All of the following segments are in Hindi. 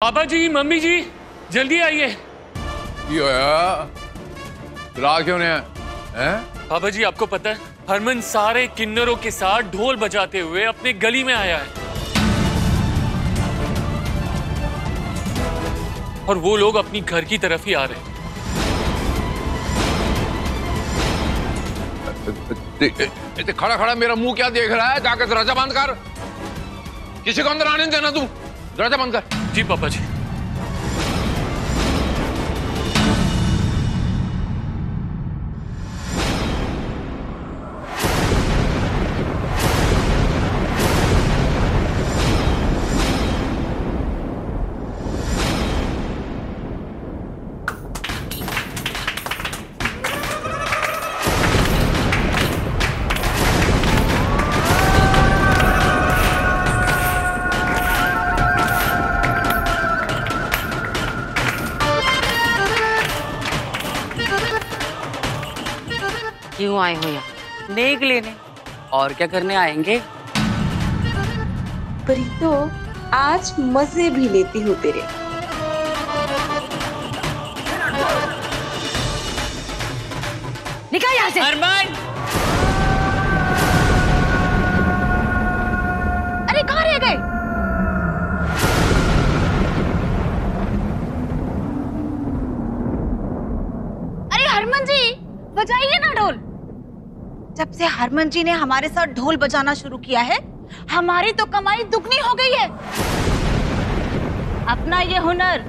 पापा जी, मम्मी जी, जल्दी आइए। बुला क्यों नहीं है? पापा जी, आपको पता है हरमन सारे किन्नरों के साथ ढोल बजाते हुए अपने गली में आया है और वो लोग अपनी घर की तरफ ही आ रहे हैं। खड़ा खड़ा मेरा मुंह क्या देख रहा है? जाकर दरवाजा बंद कर। किसी को अंदर आने नहीं देना, तू दरवाजा बंद कर। जी पापा जी। क्यों आए हो यहाँ? नेक लेने। और क्या करने आएंगे? प्रीतो, आज मजे भी लेती हूँ तेरे। निकल यहाँ से। हरमन! अरे कहाँ रह गए? अरे हरमन जी, बजाइए ना ढोल। जब से हरमन जी ने हमारे साथ ढोल बजाना शुरू किया है, हमारी तो कमाई दुगनी हो गई है। अपना ये हुनर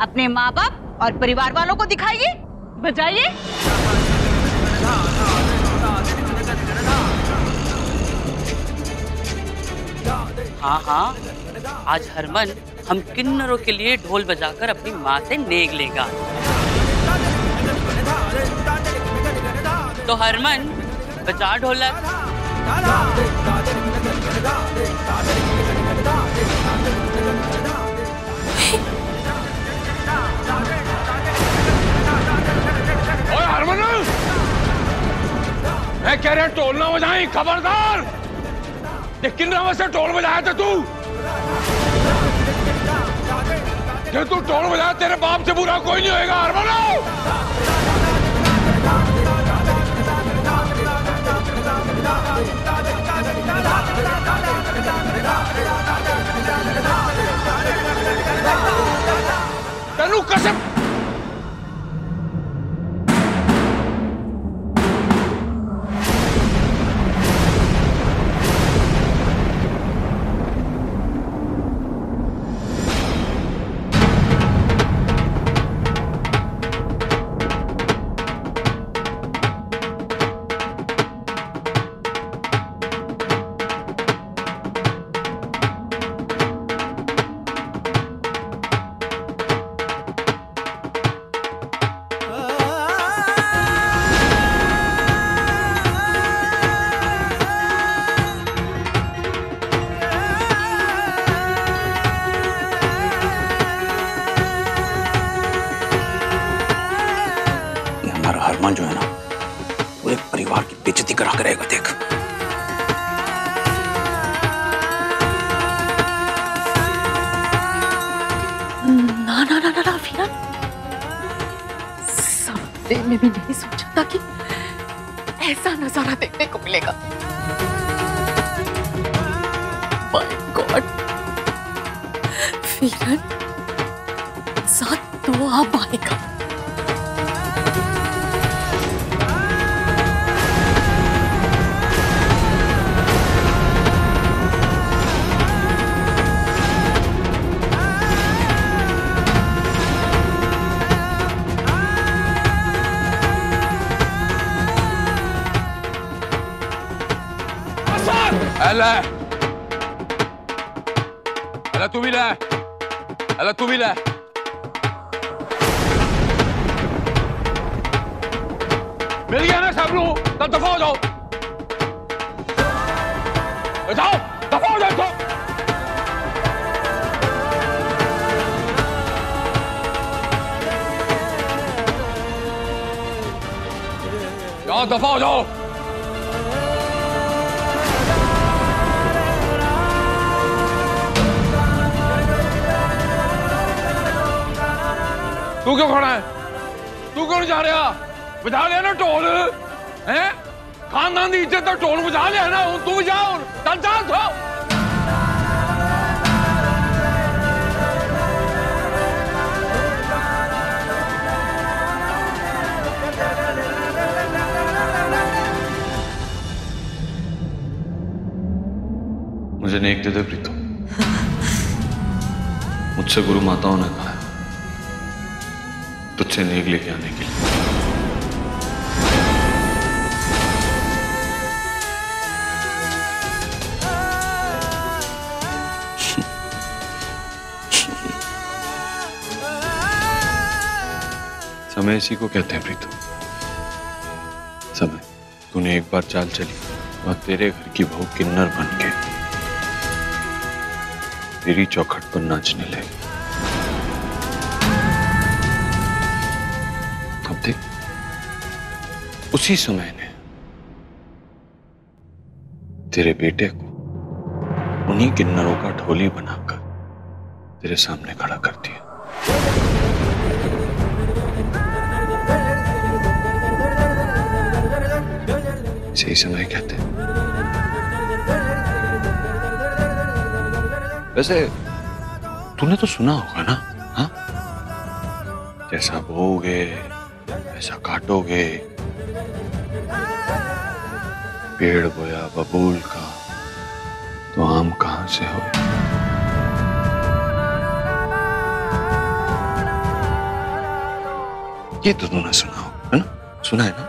अपने माँ बाप और परिवार वालों को दिखाइए, बजाइए। हाँ हाँ, आज हरमन हम किन्नरों के लिए ढोल बजाकर अपनी माँ से नेक लेगा। तो हरमन, बजा ढोलक। ओए हरमन, मैं कह रहा ढोल ना बजाई, खबरदार। किन रावत से ढोल बजाया था तू? जब तू ढोल बजाया, तेरे बाप से बुरा कोई नहीं होएगा। हरमन, तेनू कसम। हरमन जो है ना, पूरे परिवार की बेइज्जती करा के रहेगा, देख। ना ना ना ना ना फिर सपने में भी नहीं सोचा था कि ऐसा नजारा देखने को मिलेगा। माय गॉड, फिर साथ तो आप आएगा। अला तू भी ले, अला तू भी ले। मिल गया ना सब लोग, तब दफा हो जाओ। जाओ, दफा हो जाओ। जाओ, दफा हो जाओ। तू क्यों खड़ा है? तू क्यों नहीं जा रहा? बजा लिया ना ढोल हैं? खानदान की इज्जत तो ढोल बजा लिया ना, तू भी जा। चल चल तो। मुझे नेक दे दे प्रीतो। मुझसे गुरु माताओं ने कहा तुझसे नेक लेके आने के लिए। समय इसी को कहते हैं प्रीतो। समय तूने एक बार चाल चली और तेरे घर की बहू किन्नर बन के तेरी चौखट पर नाचने लगी। अब देख उसी समय ने तेरे बेटे को उन्हीं किन्नरों का ढोली बनाकर तेरे सामने खड़ा कर दिया। सही समय कहते हैं। वैसे तूने तो सुना होगा ना, हाँ? जैसा बोओगे वैसा काटोगे। पेड़ बोया बबूल का तो आम कहां से हो? ये तो तूने सुना हो, है ना? सुना है ना?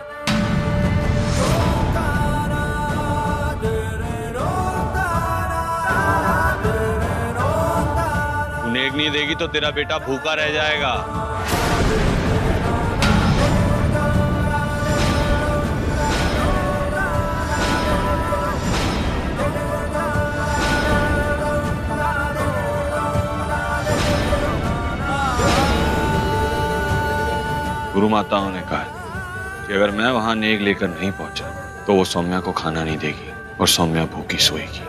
नेक नहीं देगी तो तेरा बेटा भूखा रह जाएगा। गुरु माताओं ने कहा कि अगर मैं वहां नेक लेकर नहीं पहुंचा तो वो सौम्या को खाना नहीं देगी और सौम्या भूखी सोएगी।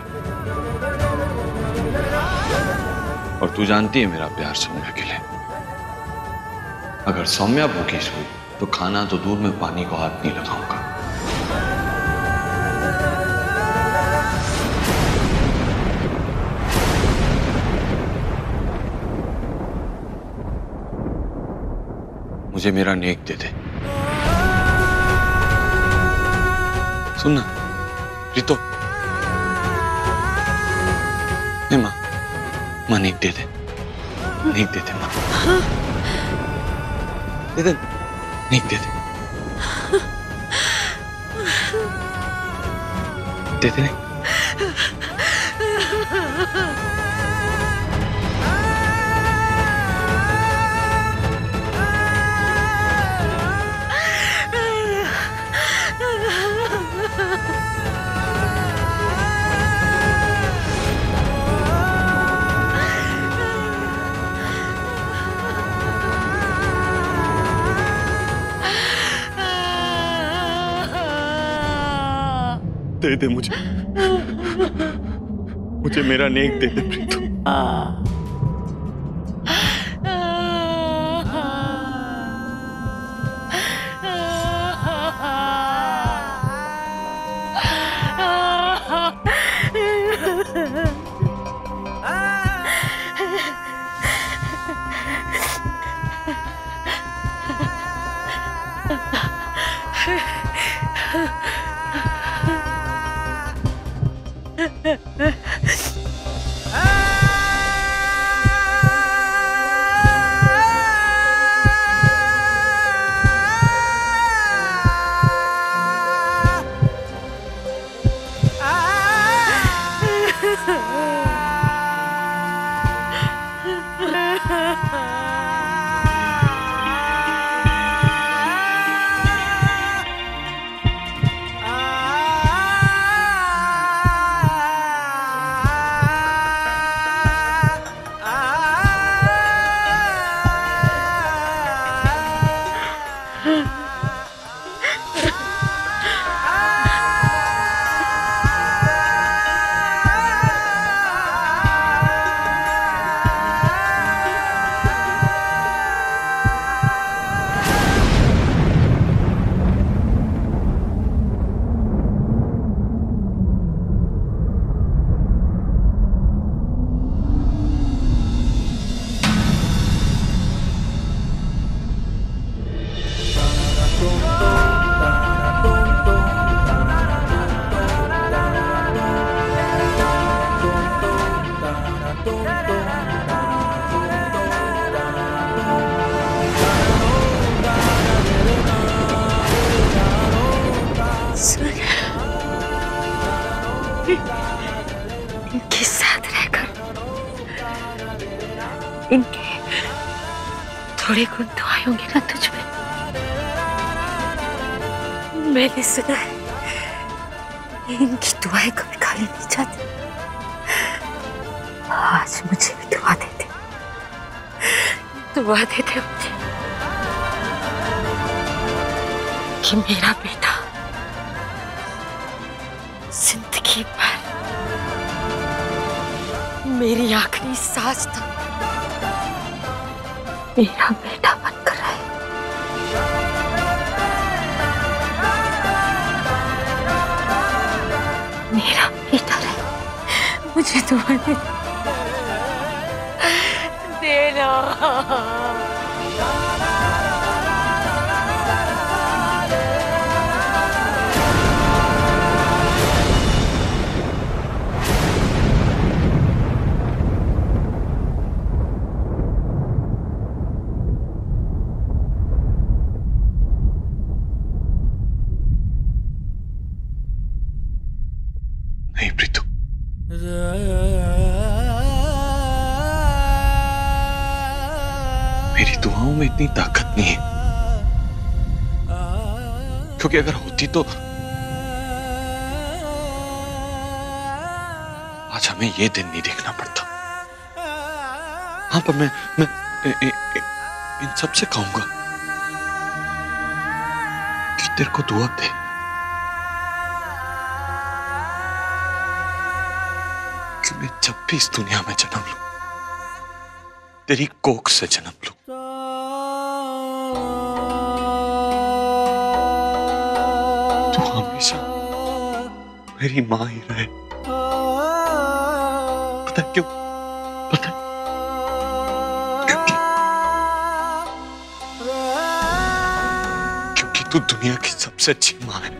और तू जानती है मेरा प्यार सौम्या के लिए। अगर सौम्या भूखी सोई तो खाना तो दूर में पानी को हाथ नहीं लगाऊंगा। मुझे मेरा नेक दे दे। सुनना प्रीतो, माँ नेक दे दे, नेक दे दे माँ, दे दे, नेक दे दे, दे दे। दे दे मुझे मेरा नेक दे दे प्रीतो। इनके साथ रहकर इनके थोड़े गुण तो आए होंगे ना तुझ में। मैंने सुना है इनकी दुआएं कभी खाली नहीं जाती। आज मुझे भी दुआ दे दे मुझे कि मेरा बेटा जिंदगी भर मेरी आखिरी सांस तक मेरा बेटा बनकर रहे। मेरा बेटा रहे, मुझे दुआ दे देना। नहीं प्रीतु, मेरी दुआओं में इतनी ताकत नहीं है, क्योंकि अगर होती तो आज हमें ये दिन नहीं देखना पड़ता। हाँ, पर मैं इन सबसे कहूंगा कि तेरे को दुआ दे, कि मैं जब भी इस दुनिया में जन्म लूं तेरी कोख से जन्म लूं। तू हमेशा मेरी मां ही रहे। पता क्यों? पता क्योंकि तू दुनिया की सबसे अच्छी मां है।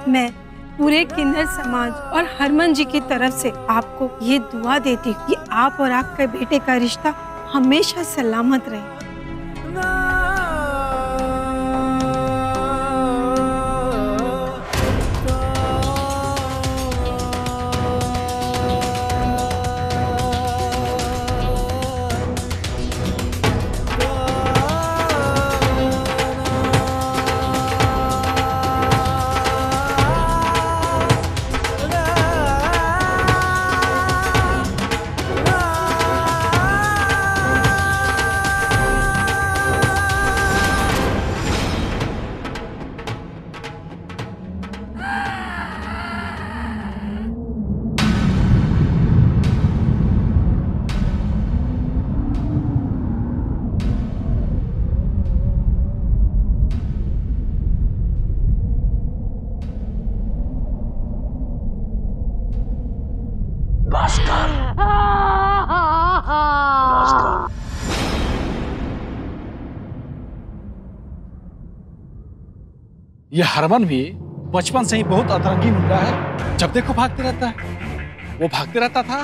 मैं पूरे किन्नर समाज और हरमन जी की तरफ से आपको ये दुआ देती हूँ कि आप और आपके बेटे का रिश्ता हमेशा सलामत रहे। ये हरमन भी बचपन से ही बहुत अतरंगी मुंडा है। जब देखो भागते रहता है। वो भागते रहता था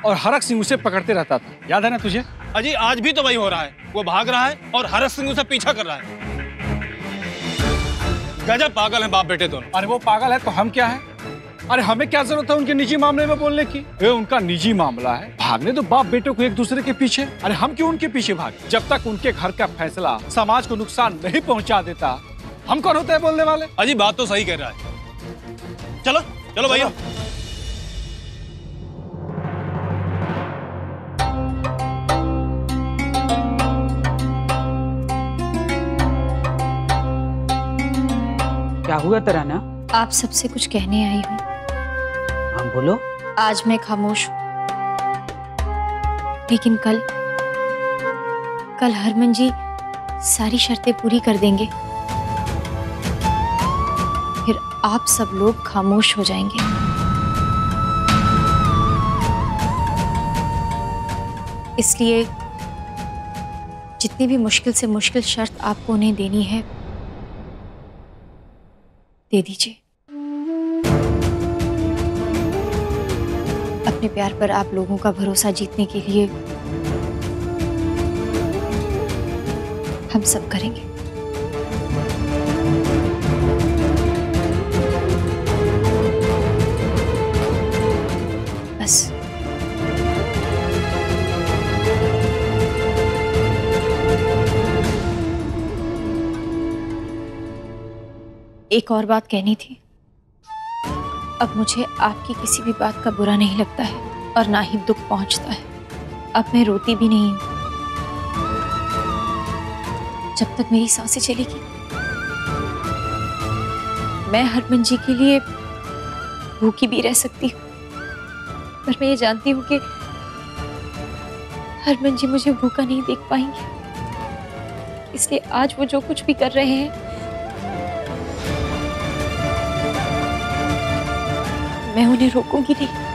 और हरक सिंह उसे पकड़ते रहता था। याद है ना तुझे? अजी आज भी तो वही हो रहा है। वो भाग रहा है और हरक सिंह उसे पीछा कर रहा है। गजब पागल है बाप बेटे दोनों। अरे वो पागल है तो हम क्या है? अरे हमें क्या जरूरत है उनके निजी मामले में बोलने की? ये उनका निजी मामला है। भागने तो बाप बेटे को एक दूसरे के पीछे। अरे हम क्यों उनके पीछे भागे? जब तक उनके घर का फैसला समाज को नुकसान नहीं पहुंचा देता, हम कौन होते हैं बोलने वाले? अजी बात तो सही कह रहा है। चलो चलो भैया। क्या हुआ तराना? आप सबसे कुछ कहने आई हूँ। हाँ बोलो। आज मैं खामोश हूँ, लेकिन कल हरमन जी सारी शर्तें पूरी कर देंगे, फिर आप सब लोग खामोश हो जाएंगे। इसलिए जितनी भी मुश्किल से मुश्किल शर्त आपको उन्हें देनी है दे दीजिए। अपने प्यार पर आप लोगों का भरोसा जीतने के लिए हम सब करेंगे। एक और बात कहनी थी। अब मुझे आपकी किसी भी बात का बुरा नहीं लगता है और ना ही दुख पहुंचता है। अब मैं रोती भी नहीं हूं। जब तक मेरी सांसें चलेगी मैं हरमन जी के लिए भूखी भी रह सकती हूँ, पर मैं ये जानती हूँ कि हरमन जी मुझे भूखा नहीं देख पाएंगे। इसलिए आज वो जो कुछ भी कर रहे हैं मैं उन्हें रोकूंगी नहीं।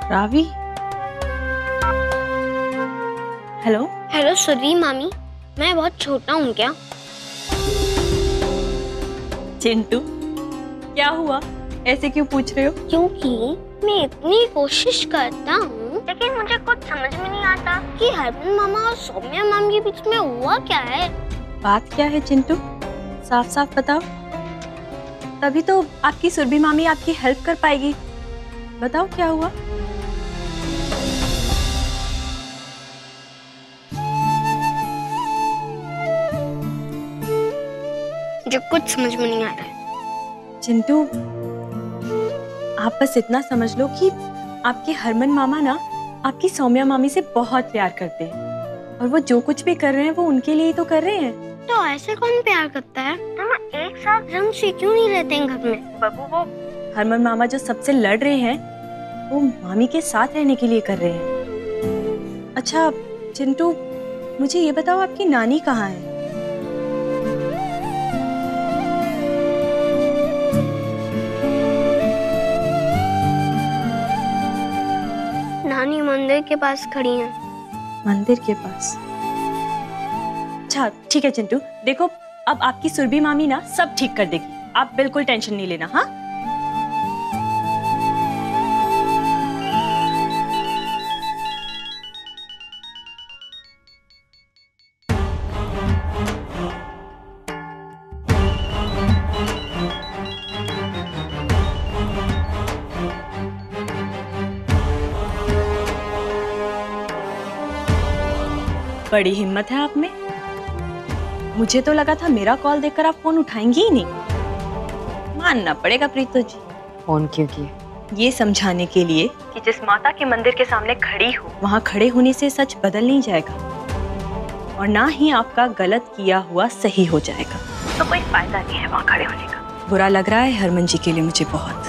रावी, हेलो। हेलो सुरभि मामी, मैं बहुत छोटा हूँ क्या? चिंटू, क्या हुआ? ऐसे क्यों पूछ रहे हो? क्योंकि मैं इतनी कोशिश करता हूँ लेकिन मुझे कुछ समझ में नहीं आता कि हरमन मामा और सौम्या मामी के बीच में हुआ क्या है। बात क्या है चिंटू? साफ साफ बताओ, तभी तो आपकी सुरभि मामी आपकी हेल्प कर पाएगी। बताओ क्या हुआ? मुझे कुछ समझ में नहीं आ रहा है। चिंटू, आप बस इतना समझ लो कि आपके हरमन मामा ना आपकी सौम्या मामी से बहुत प्यार करते हैं और वो जो कुछ भी कर रहे हैं वो उनके लिए ही तो कर रहे हैं। तो ऐसे कौन प्यार करता है? हम एक साथ ढंग से क्यों नहीं रहते हैं घर में? बाबू, वो हरमन मामा जो सबसे लड़ रहे हैं वो मामी के साथ रहने के लिए कर रहे हैं। अच्छा चिंटू, मुझे ये बताओ आपकी नानी कहाँ है? नानी मंदिर के पास खड़ी हैं। मंदिर के पास? अच्छा ठीक है चिंटू, देखो अब आपकी सुरभि मामी ना सब ठीक कर देगी, आप बिल्कुल टेंशन नहीं लेना। हाँ, बड़ी हिम्मत है आप में। मुझे तो लगा था मेरा कॉल देखकर आप फोन उठाएंगी ही नहीं। मानना पड़ेगा प्रीतो जी। फोन क्यों किए? ये समझाने के लिए कि जिस माता के मंदिर के सामने खड़ी हो वहाँ खड़े होने से सच बदल नहीं जाएगा और ना ही आपका गलत किया हुआ सही हो जाएगा। तो कोई फायदा नहीं है वहाँ खड़े होने का। बुरा लग रहा है हरमन जी के लिए मुझे बहुत,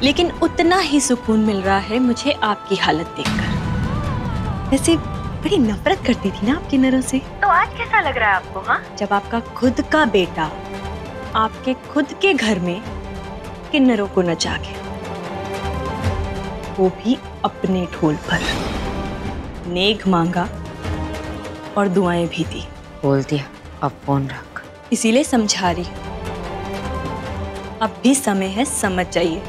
लेकिन उतना ही सुकून मिल रहा है मुझे आपकी हालत देखकर। वैसे बड़ी नफरत करती थी ना आप किन्नरों से, तो आज कैसा लग रहा है आपको? हाँ, जब आपका खुद का बेटा आपके खुद के घर में किन्नरों को नचा के, वो भी अपने ढोल पर। नेक मांगा और दुआएं भी दी। बोल दिया, अब फोन रख। इसीलिए समझा रही, अब भी समय है, समझ जाइए।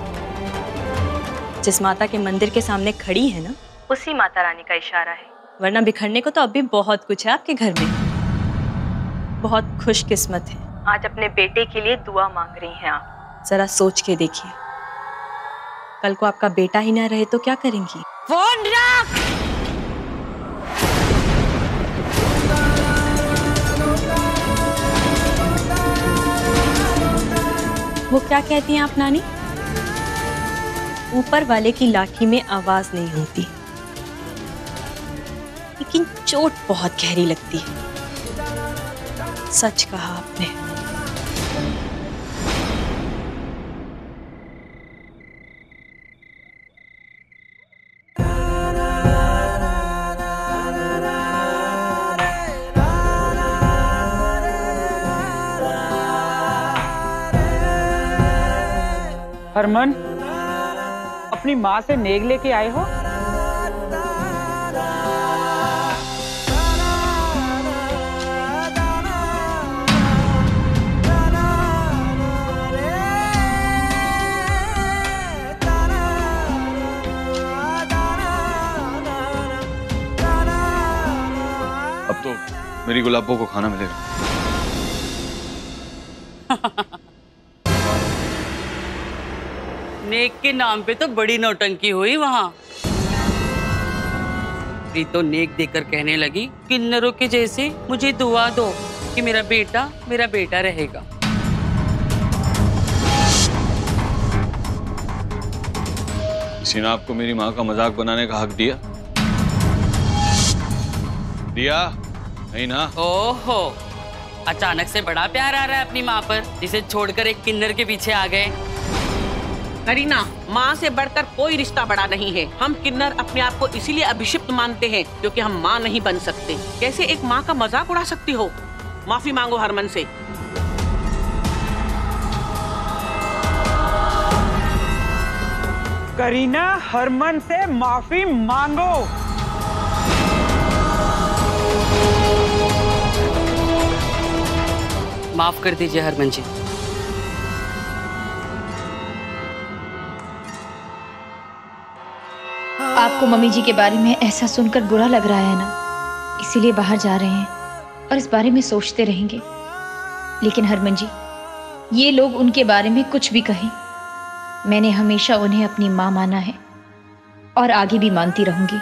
जिस माता के मंदिर के सामने खड़ी है ना, उसी माता रानी का इशारा है, वरना बिखरने को तो अभी बहुत कुछ है आपके घर में। बहुत खुशकिस्मत है, आज अपने बेटे के लिए दुआ मांग रही हैं आप। जरा सोच के देखिए, कल को आपका बेटा ही ना रहे तो क्या करेंगी? फोन रख। वो क्या कहती हैं आप नानी? ऊपर वाले की लाठी में आवाज नहीं होती, लेकिन चोट बहुत गहरी लगती है। सच कहा आपने। हरमन, अपनी माँ से नेग लेके आए हो? मेरी गुलाबों को खाना मिलेगा। नेक के नाम पे तो बड़ी नौटंकी हुई वहाँ। प्रीतो नेक देकर कहने लगी, किन्नरों के जैसे मुझे दुआ दो कि मेरा बेटा रहेगा। किसी ने आपको मेरी माँ का मजाक बनाने का हक दिया? नहीं ना? ओहो, अचानक से बड़ा प्यार आ रहा है अपनी माँ पर, जिसे छोड़कर एक किन्नर के पीछे आ गए। करीना, माँ से बढ़कर कोई रिश्ता बड़ा नहीं है। हम किन्नर अपने आप को इसीलिए अभिशिप्त मानते हैं क्योंकि हम माँ नहीं बन सकते। कैसे एक माँ का मजाक उड़ा सकती हो? माफी मांगो हरमन से। करीना, हरमन से माफी मांगो। माफ कर दीजिए हरमन जी। आपको मम्मी जी के बारे में ऐसा सुनकर बुरा लग रहा है ना, इसीलिए बाहर जा रहे हैं और इस बारे में सोचते रहेंगे। लेकिन हरमन जी, ये लोग उनके बारे में कुछ भी कहें, मैंने हमेशा उन्हें अपनी माँ माना है और आगे भी मानती रहूंगी।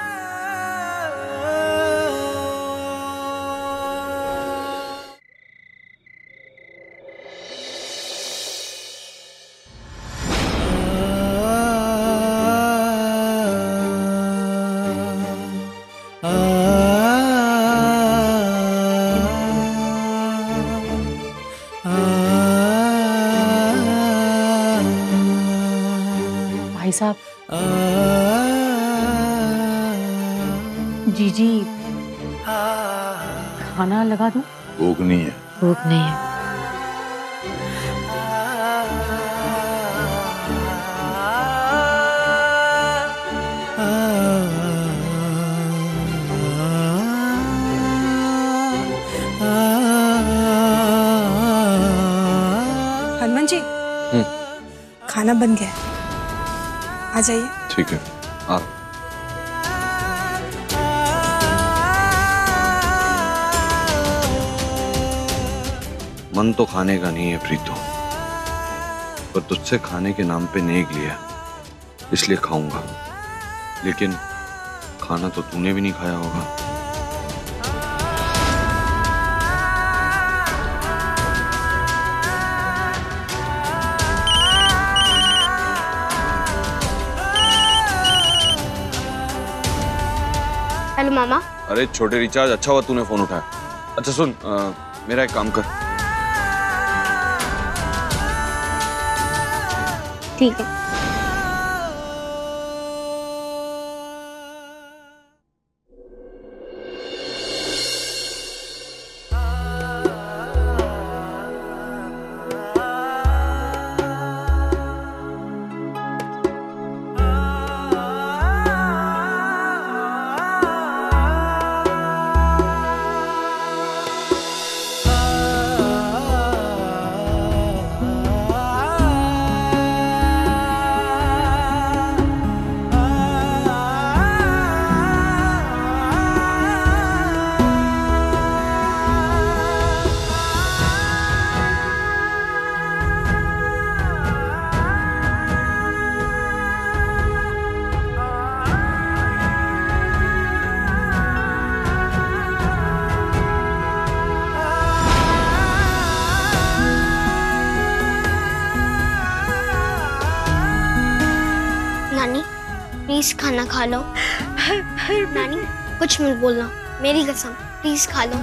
भाई साहब, जीजी खाना लगा दूं? भूख नहीं है। भूख नहीं है। हनुमान जी, खाना बन गया, आ जाइए। ठीक है, आ। मन तो खाने का नहीं है प्रीतो, पर तुझसे खाने के नाम पे नेक लिया, इसलिए खाऊंगा। लेकिन खाना तो तूने भी नहीं खाया होगा। हेलो मामा। अरे छोटे रिचार्ज, अच्छा हुआ तूने फोन उठाया। अच्छा सुन, मेरा एक काम कर। ठीक है। प्लीज खाना खा लो। नानी कुछ मत बोलना, मेरी कसम, प्लीज खा लो।